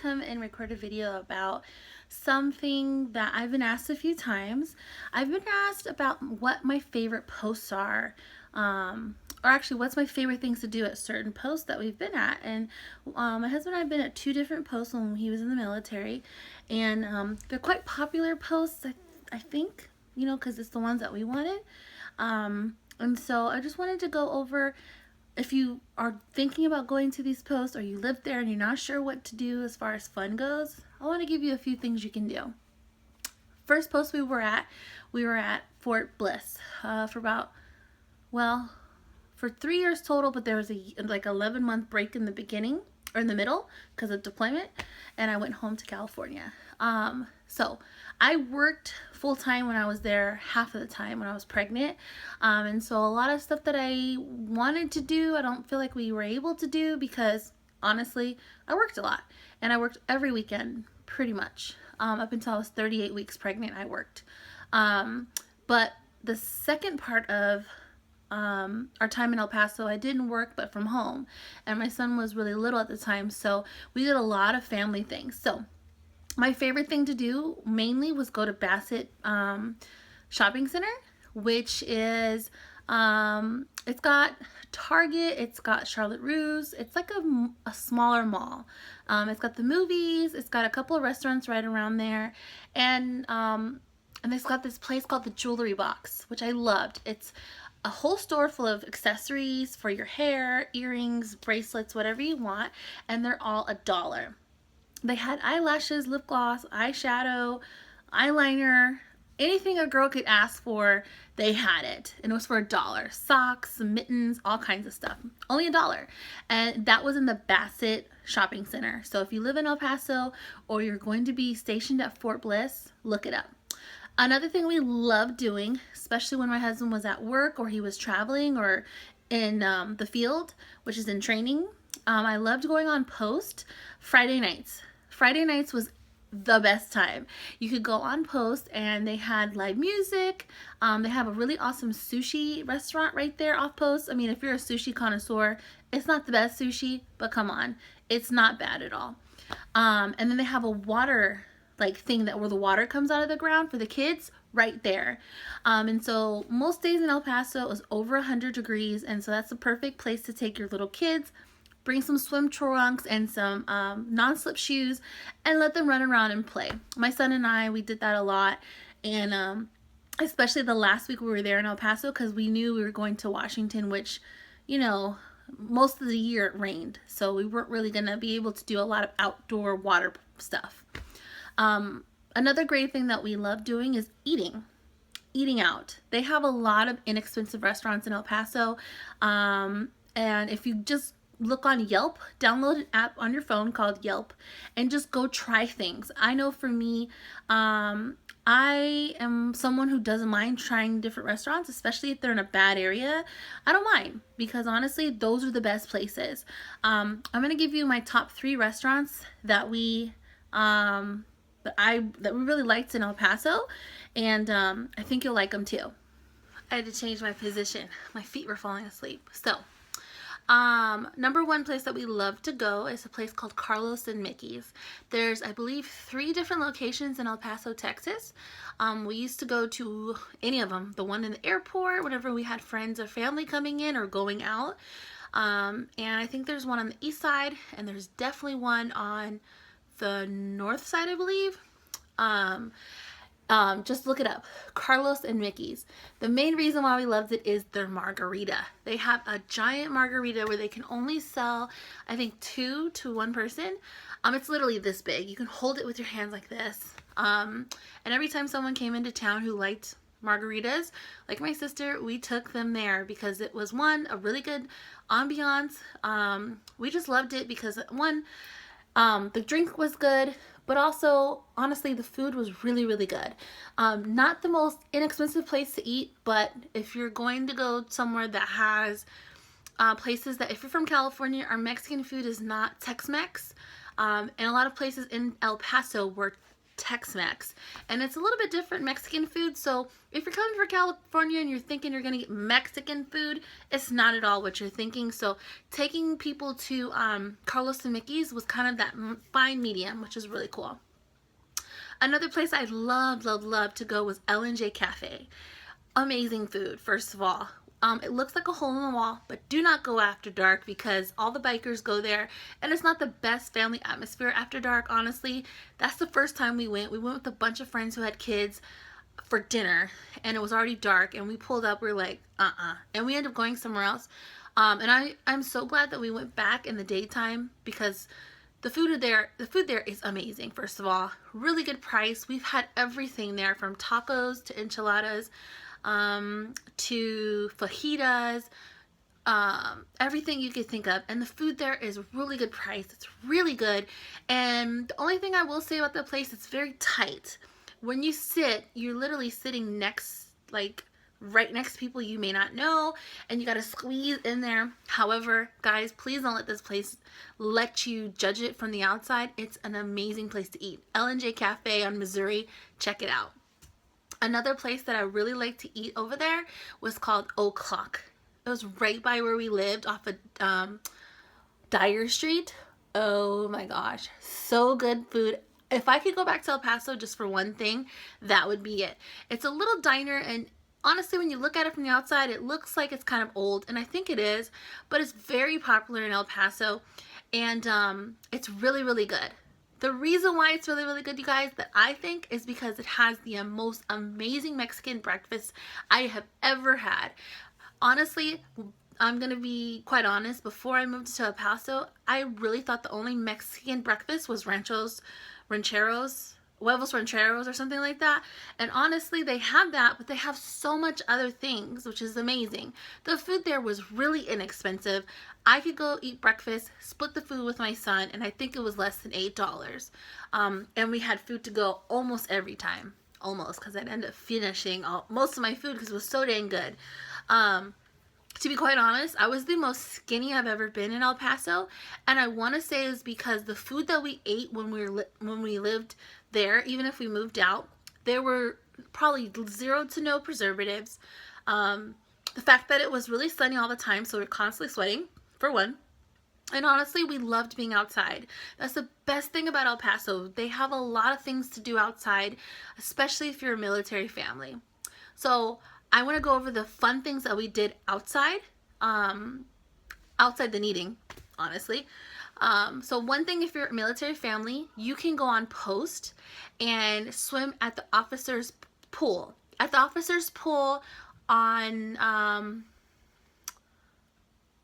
come and record a video about something that I've been asked a few times. I've been asked about what my favorite posts are, or actually what's my favorite things to do at certain posts that we've been at. And my husband and I have been at two different posts when he was in the military, and they're quite popular posts, I think, you know, because it's the ones that we wanted. And so I just wanted to go over, if you are thinking about going to these posts or you live there and you're not sure what to do as far as fun goes, I want to give you a few things you can do. First post we were at Fort Bliss for about, well, for 3 years total, but there was a like 11-month break in the beginning or in the middle because of deployment, and I went home to California. So I worked full-time when I was there, half of the time when I was pregnant, and so a lot of stuff that I wanted to do, I don't feel like we were able to do because honestly I worked a lot, and I worked every weekend pretty much. Up until I was 38 weeks pregnant, I worked. But the second part of our time in El Paso, I didn't work but from home, and my son was really little at the time, so we did a lot of family things. So my favorite thing to do mainly was go to Bassett Shopping Center, which is it's got Target, it's got Charlotte Russe, it's like a smaller mall. It's got the movies, it's got a couple of restaurants right around there, and it's got this place called the Jewelry Box, which I loved. It's a whole store full of accessories for your hair, earrings, bracelets, whatever you want, and they're all $1. They had eyelashes, lip gloss, eyeshadow, eyeliner, anything a girl could ask for, they had it. And it was for $1. Socks, mittens, all kinds of stuff. Only $1. And that was in the Bassett Shopping Center. So if you live in El Paso or you're going to be stationed at Fort Bliss, look it up. Another thing we loved doing, especially when my husband was at work or he was traveling or in the field, which is in training, I loved going on post Friday nights. Friday nights was the best time. You could go on post and they had live music. They have a really awesome sushi restaurant right there off post. I mean, if you're a sushi connoisseur, it's not the best sushi, but come on, it's not bad at all. And then they have a water thing where the water comes out of the ground for the kids right there. And so most days in El Paso it was over 100 degrees, and so that's the perfect place to take your little kids. Bring some swim trunks and some non-slip shoes and let them run around and play. My son and I, we did that a lot, and especially the last week we were there in El Paso, because we knew we were going to Washington, which, you know, most of the year it rained, so we weren't really gonna be able to do a lot of outdoor water stuff. Another great thing that we love doing is eating out. They have a lot of inexpensive restaurants in El Paso, and if you just look on Yelp, download an app on your phone called Yelp, and just go try things. I know for me, I am someone who doesn't mind trying different restaurants, especially if they're in a bad area. I don't mind, because honestly, those are the best places. I'm gonna give you my top 3 restaurants that we really liked in El Paso, and I think you'll like them too. I had to change my position. My feet were falling asleep. So number 1 place that we love to go is a place called Carlos and Mickey's. There's, I believe, 3 different locations in El Paso, Texas. We used to go to any of them. The one in the airport, whenever we had friends or family coming in or going out. And I think there's one on the east side, and there's definitely one on the north side, I believe. Just look it up, Carlos and Mickey's. The main reason why we loved it is their margarita. They have a giant margarita where they can only sell, I think, 2 to 1 person. It's literally this big. You can hold it with your hands like this. And every time someone came into town who liked margaritas, like my sister, we took them there because it was, one, a really good ambiance. We just loved it because, one, the drink was good, but also, honestly, the food was really, really good. Not the most inexpensive place to eat, but if you're going to go somewhere that has places that, if you're from California, our Mexican food is not Tex-Mex, and a lot of places in El Paso were Tex-Mex, and it's a little bit different Mexican food. So if you're coming from California and you're thinking you're gonna get Mexican food, it's not at all what you're thinking. So taking people to Carlos and Mickey's was kind of that fine medium, which is really cool. Another place I love to go was L&J Cafe. Amazing food, first of all. It looks like a hole in the wall, but do not go after dark because all the bikers go there, and it's not the best family atmosphere after dark, honestly. That's the first time we went. We went with a bunch of friends who had kids for dinner, and it was already dark, and we pulled up. We were like, and we ended up going somewhere else. And I'm so glad that we went back in the daytime because the food there is amazing. First of all, really good price. We've had everything there from tacos to enchiladas, to fajitas, everything you could think of. And the food there is really good price. It's really good. And the only thing I will say about the place, it's very tight. When you sit, you're literally sitting next, like right next to people you may not know, and you got to squeeze in there. However, guys, please don't let this place let you judge it from the outside. It's an amazing place to eat. L&J Cafe on Missouri, check it out. Another place that I really like to eat over there was called O'Clock. It was right by where we lived off of Dyer Street. Oh my gosh, so good food. If I could go back to El Paso just for one thing, that would be it. It's a little diner, and honestly, when you look at it from the outside, it looks like it's kind of old, and I think it is, but it's very popular in El Paso, and it's really good. The reason why it's really good, you guys, that I think is because it has the most amazing Mexican breakfast I have ever had. Honestly, I'm gonna be quite honest, before I moved to El Paso, I really thought the only Mexican breakfast was huevos rancheros or something like that. And honestly, they have that, but they have so much other things, which is amazing. The food there was really inexpensive. I could go eat breakfast, split the food with my son, and I think it was less than $8. And we had food to go almost every time. Almost, because I'd end up finishing most of my food because it was so dang good. To be quite honest, I was the most skinny I've ever been in El Paso, and I want to say it's because the food that we ate when we lived there, even if we moved out, there were probably 0 to no preservatives. The fact that it was really sunny all the time, so we were constantly sweating, for one. And honestly, we loved being outside. That's the best thing about El Paso. They have a lot of things to do outside, especially if you're a military family. So I want to go over the fun things that we did outside, outside the eating, honestly. So one thing, if you're a military family, you can go on post and swim at the officer's pool. At the officer's pool on,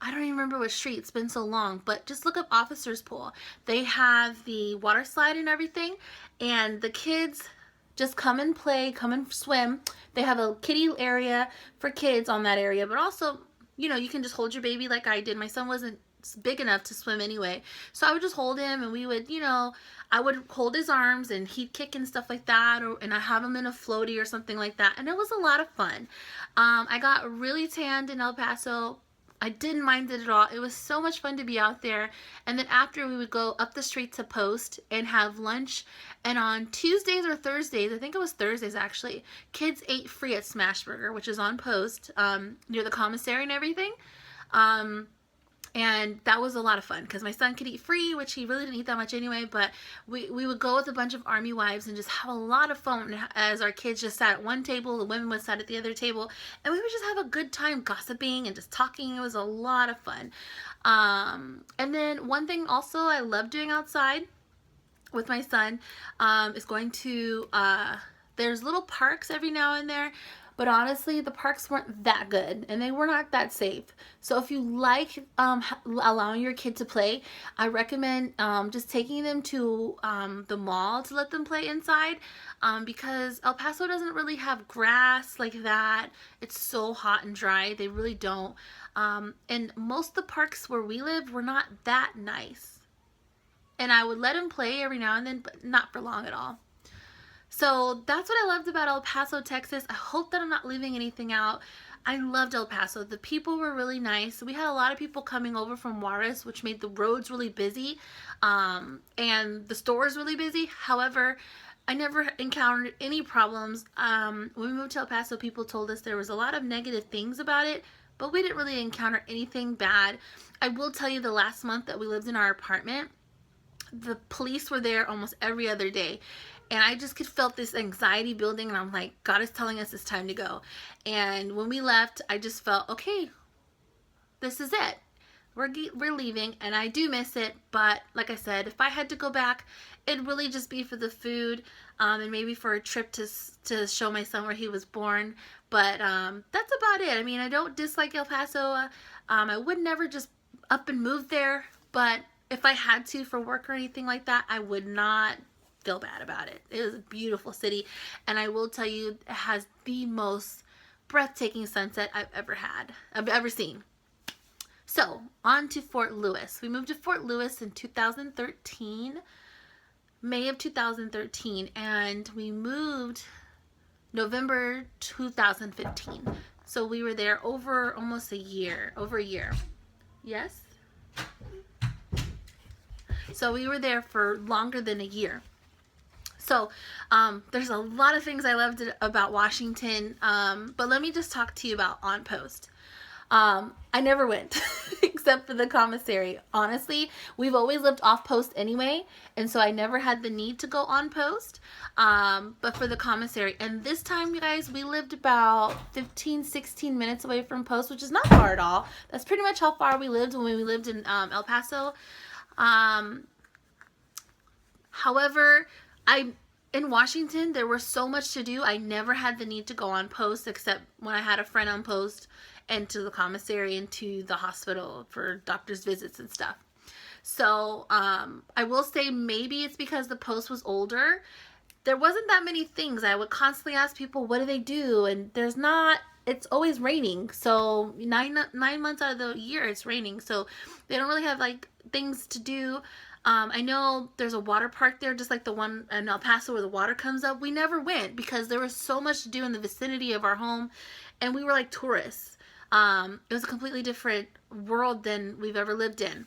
I don't even remember what street, it's been so long, but just look up officer's pool. They have the water slide and everything, and the kids just come and play, come and swim. They have a kiddie area for kids on that area, but also, you know, you can just hold your baby like I did. My son wasn't big enough to swim anyway, so I would just hold him, and we would, you know, I would hold his arms and he'd kick and stuff like that, and I have him in a floaty or something like that, and it was a lot of fun. I got really tanned in El Paso. I didn't mind it at all. It was so much fun to be out there. And then after, we would go up the street to Post and have lunch. And on Tuesdays or Thursdays, I think it was Thursdays actually, kids ate free at Smashburger, which is on Post, near the commissary and everything. And that was a lot of fun because my son could eat free, which he really didn't eat that much anyway, but we would go with a bunch of Army wives and just have a lot of fun as our kids just sat at one table, the women would sit at the other table, and we would just have a good time gossiping and just talking. It was a lot of fun. And then one thing also I love doing outside with my son is going to, there's little parks every now and there. But honestly, the parks weren't that good, and they were not that safe. So if you like allowing your kid to play, I recommend just taking them to the mall to let them play inside, because El Paso doesn't really have grass like that. It's so hot and dry. They really don't. And most of the parks where we live were not that nice. And I would let them play every now and then, but not for long at all. So that's what I loved about El Paso, Texas. I hope that I'm not leaving anything out. I loved El Paso. The people were really nice. We had a lot of people coming over from Juarez, which made the roads really busy, and the stores really busy. However, I never encountered any problems. When we moved to El Paso, people told us there was a lot of negative things about it, but we didn't really encounter anything bad. I will tell you, the last month that we lived in our apartment, the police were there almost every other day, and I just could felt this anxiety building, and I'm like, God is telling us it's time to go. And when we left, I just felt, okay, this is it. We're leaving, and I do miss it, but like I said, if I had to go back, it'd really just be for the food, and maybe for a trip to show my son where he was born. But that's about it. I mean, I don't dislike El Paso. I would never just up and move there, but if I had to for work or anything like that, I would not feel bad about it. It was a beautiful city, and I will tell you, it has the most breathtaking sunset I've ever seen. So, on to Fort Lewis. We moved to Fort Lewis in 2013, May of 2013, and we moved November 2015. So we were there over almost a year, Yes? So we were there for longer than a year. So there's a lot of things I loved about Washington, but let me just talk to you about On Post. I never went except for the commissary. Honestly, we've always lived off post anyway, and so I never had the need to go on post, but for the commissary. And this time, you guys, we lived about 15-16 minutes away from post, which is not far at all. That's pretty much how far we lived when we lived in El Paso. However, in Washington, there was so much to do. I never had the need to go on post except when I had a friend on post, and to the commissary and to the hospital for doctor's visits and stuff. So I will say maybe it's because the post was older. There wasn't that many things. I would constantly ask people, what do they do? And there's not, it's always raining. So nine months out of the year it's raining. So they don't really have like things to do. I know there's a water park there, just like the one in El Paso where the water comes up. We never went because there was so much to do in the vicinity of our home, and we were like tourists. It was a completely different world than we've ever lived in.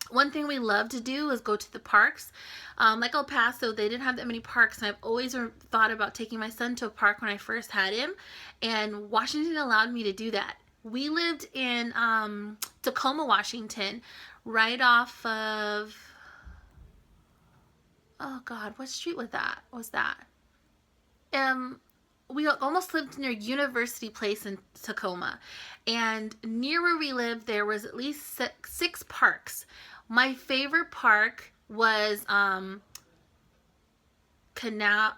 One thing we love to do is go to the parks. Like El Paso, they didn't have that many parks, and I've always thought about taking my son to a park when I first had him, and Washington allowed me to do that. We lived in Tacoma, Washington, right off of, oh God, what street was that? We almost lived near University Place in Tacoma, and near where we lived there was at least six parks. My favorite park was Canal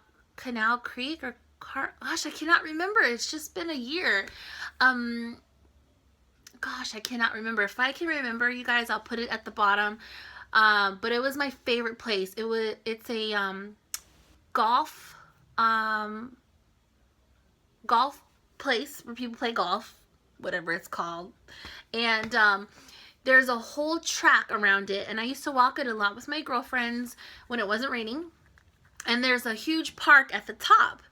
Creek or gosh, I cannot remember. It's just been a year. Gosh, I cannot remember. If I can remember, you guys, I'll put it at the bottom. But it was my favorite place. It's a golf place where people play golf, whatever it's called. And there's a whole track around it, and I used to walk it a lot with my girlfriends when it wasn't raining. And there's a huge park at the top,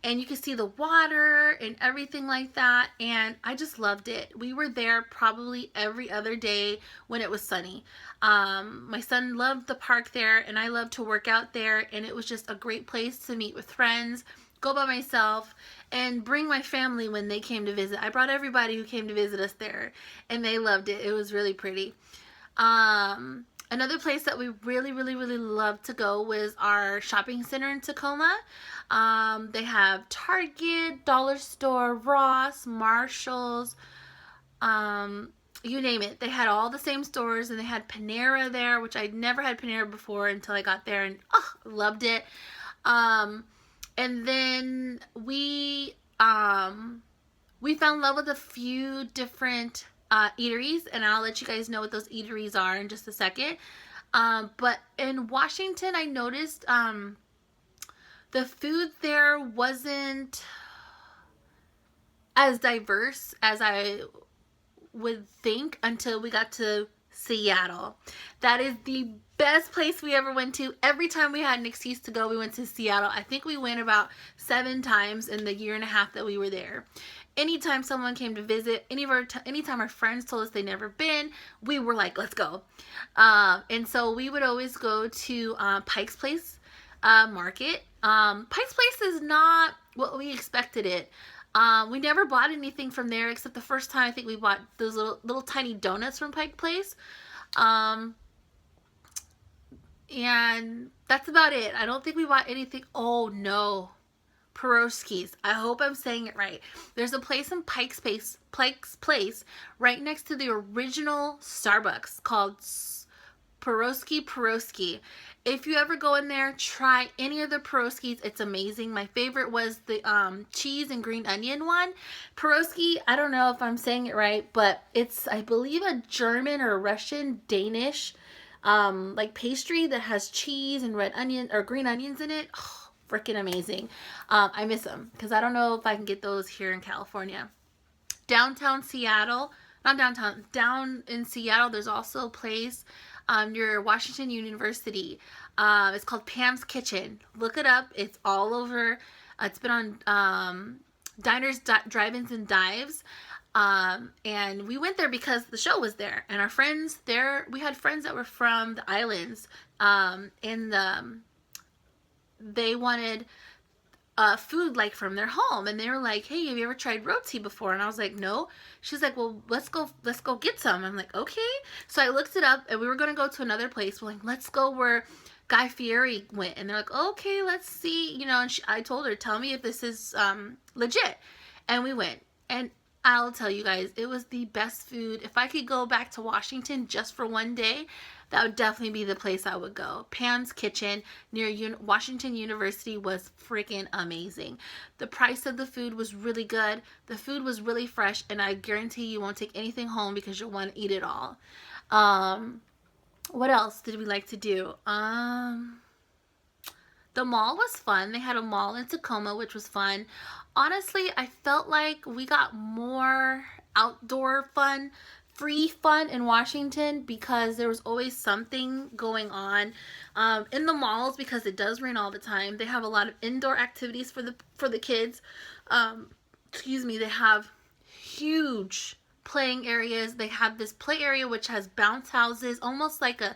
and you can see the water and everything like that, and I just loved it. We were there probably every other day when it was sunny. My son loved the park there, and I loved to work out there, and it was just a great place to meet with friends, go by myself, and bring my family when they came to visit. I brought everybody who came to visit us there, and they loved it. It was really pretty. Another place that we really loved to go was our shopping center in Tacoma. They have Target, Dollar Store, Ross, Marshalls, you name it. They had all the same stores, and they had Panera there, which I'd never had Panera before until I got there, and loved it. And then we found love with a few different eateries, and I'll let you guys know what those eateries are in just a second. But in Washington, I noticed the food there wasn't as diverse as I would think until we got to Seattle. That is the best place we ever went to. Every time we had an excuse to go, we went to Seattle. I think we went about 7 times in the year and a half that we were there. Anytime someone came to visit, anytime our friends told us they'd never been, we were like, let's go. And so we would always go to Pike's Place. market. Pike's Place is not what we expected it. We never bought anything from there except the first time I think we bought those little tiny donuts from Pike Place. And that's about it. I don't think we bought anything. Oh no. Piroshkys. I hope I'm saying it right. There's a place in Pike's Place right next to the original Starbucks called Piroshky Piroshy. If you ever go in there, try any of the Piroshkys. It's amazing. My favorite was the cheese and green onion one. Piroshky, I don't know if I'm saying it right, but it's, I believe, a German or Russian, Danish like pastry that has cheese and red onion or green onions in it. Oh, freaking amazing. I miss them because I don't know if I can get those here in California. Downtown Seattle, not downtown, down in Seattle, there's also a place near Washington University. It's called Pam's Kitchen. Look it up. It's all over. It's been on diners, drive-ins, and dives. And we went there because the show was there, and our friends there, we had friends that were from the islands, they wanted food like from their home, and they were like, hey, have you ever tried roti before? And I was like, no. She's like, well, let's go get some. I'm like, okay. So I looked it up, and we were going to go to another place. We're like, let's go where Guy Fieri went. And they're like, okay, let's see, you know. And I told her, tell me if this is legit. And we went, and I'll tell you guys, it was the best food. If I could go back to Washington just for one day, that would definitely be the place I would go. Pam's Kitchen near Washington University was freaking amazing. The price of the food was really good. The food was really fresh, and I guarantee you won't take anything home because you'll want to eat it all. What else did we like to do? The mall was fun. They had a mall in Tacoma, which was fun. Honestly, I felt like we got more outdoor fun, free fun in Washington because there was always something going on in the malls because it does rain all the time. They have a lot of indoor activities for the kids. Excuse me. They have huge playing areas. They have this play area which has bounce houses, almost like a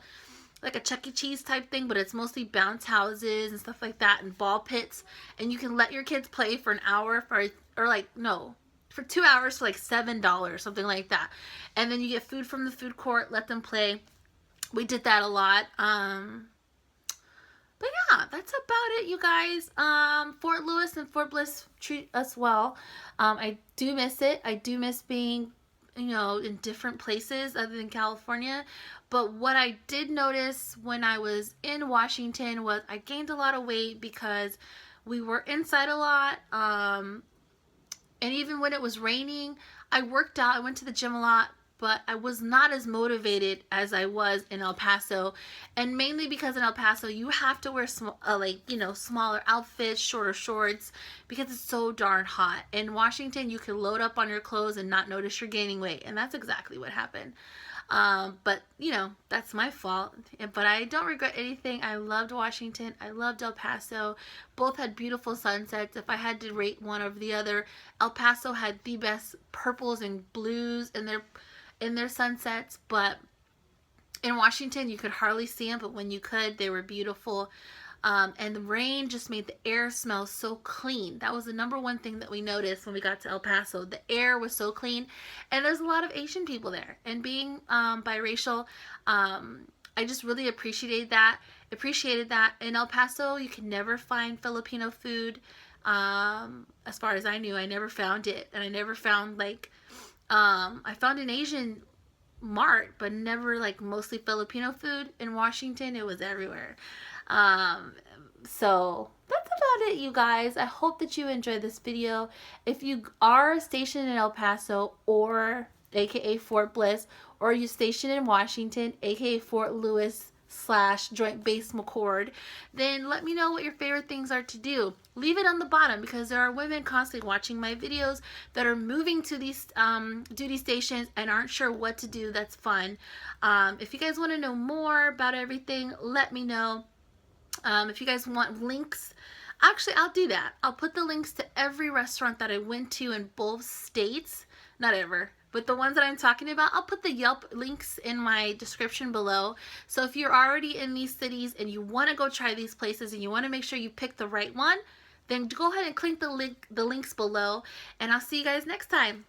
Chuck E. Cheese type thing, but it's mostly bounce houses and stuff like that, and ball pits, and you can let your kids play for an hour for 2 hours for like $7, something like that, and then you get food from the food court, let them play. We did that a lot. But yeah, that's about it, you guys. Fort Lewis and Fort Bliss treat us well. I do miss it. I do miss being, you know, in different places other than California. But what I did notice when I was in Washington was I gained a lot of weight because we were inside a lot. And even when it was raining, I worked out. I went to the gym a lot, but I was not as motivated as I was in El Paso. And mainly because in El Paso, you have to wear smaller outfits, shorter shorts, because it's so darn hot. In Washington, you can load up on your clothes and not notice you're gaining weight. And that's exactly what happened. But, you know, that's my fault. But I don't regret anything. I loved Washington. I loved El Paso. Both had beautiful sunsets. If I had to rate one over the other, El Paso had the best purples and blues in their sunsets. But in Washington, you could hardly see them. But when you could, they were beautiful. And the rain just made the air smell so clean. That was the number one thing that we noticed when we got to El Paso. The air was so clean, and there's a lot of Asian people there. And being biracial, I just really appreciated that. In El Paso, you can never find Filipino food. As far as I knew, I never found it, and I never found I found an Asian mart, but never mostly Filipino food. In Washington, it was everywhere. So that's about it, you guys. I hope that you enjoyed this video. If you are stationed in El Paso, or aka Fort Bliss, or you stationed in Washington, aka Fort Lewis / Joint Base McCord, then let me know what your favorite things are to do. Leave it on the bottom, because there are women constantly watching my videos that are moving to these duty stations and aren't sure what to do. That's fun. If you guys want to know more about everything, let me know. If you guys want links, actually, I'll do that. I'll put the links to every restaurant that I went to in both states. Not ever, But the ones that I'm talking about, I'll put the Yelp links in my description below. So if you're already in these cities and you want to go try these places and you want to make sure you pick the right one, then go ahead and click the links below, and I'll see you guys next time.